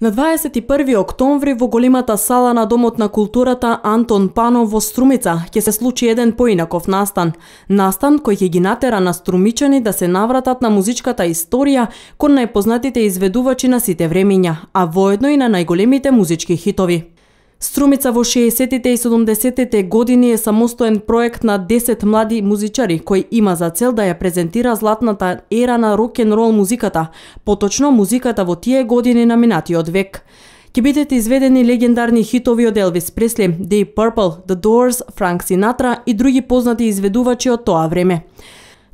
На 21 октомври во големата сала на Домот на културата Антон Панов во Струмица ќе се случи еден поинаков настан. Настан кој ќе ги натера на струмичани да се навратат на музичката историја кон најпознатите изведувачи на сите времиња, а воедно и на најголемите музички хитови. Струмица во 60-тите и 70-тите години е самостоен проект на 10 млади музичари кој има за цел да ја презентира златната ера на рок-н-рол музиката, поточно музиката во тие години на минатиот век. Ќе бидат изведени легендарни хитови од Елвис Пресли, Deep Purple, The Doors, Франк Синатра и други познати изведувачи од тоа време.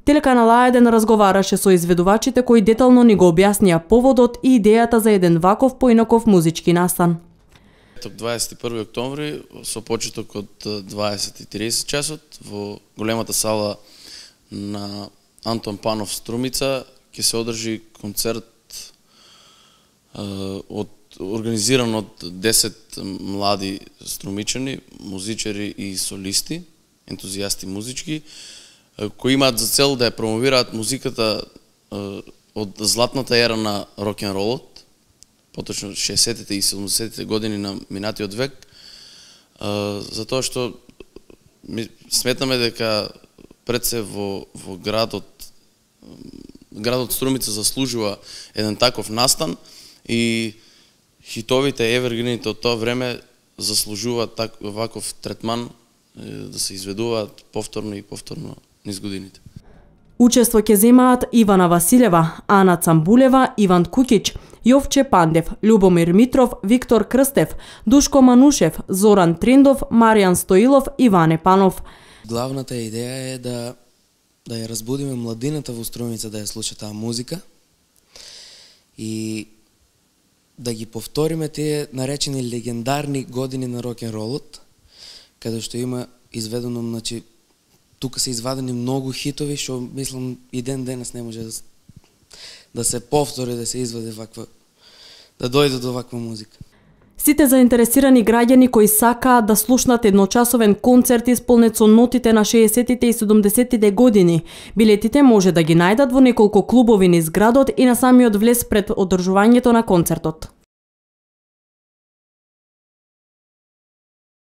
Телеканал А1 разговараше со изведувачите кои детално ни го објаснија поводот и идејата за еден ваков поинаков музички настан. 21 октомври со почеток од 20:30 часот во големата сала на Антон Панов Струмица ќе се одржи концерт организиран од 10 млади струмичани, музичари и солисти, ентузијасти музички, кои имаат за цел да ја промовираат музиката од златната ера на рок-н-ролот, поточно 60-тите и 70-тите години на минатиот век, затоа што сметаме дека пред се во градот Струмица заслужува еден таков настан и хитовите евергрините од тоа време заслужуваат ваков третман да се изведуваат повторно и повторно низ годините. Учество ќе земаат Ивана Василева, Ана Цамбулева, Иван Кукич, Јовче Пандев, Љубомир Митров, Виктор Крстев, Душко Манушев, Зоран Триндов, Маријан Стоилов и Ване Панов. Главната идеја е да ја разбудиме младината во Струмица да ја слуша таа музика и да ги повториме тие наречени легендарни години на рок-н-ролот, каде што има изведено, значи, тука се извадени многу хитови, што мислам и ден денес не може да се повтори, да се извади ваква, да дојде до ваква музика. Сите заинтересирани граѓани кои сакаат да слушнат едночасовен концерт исполнет со нотите на 60-тите и 70-тите години, билетите може да ги најдат во неколку клубови низ градот и на самиот влез пред одржувањето на концертот.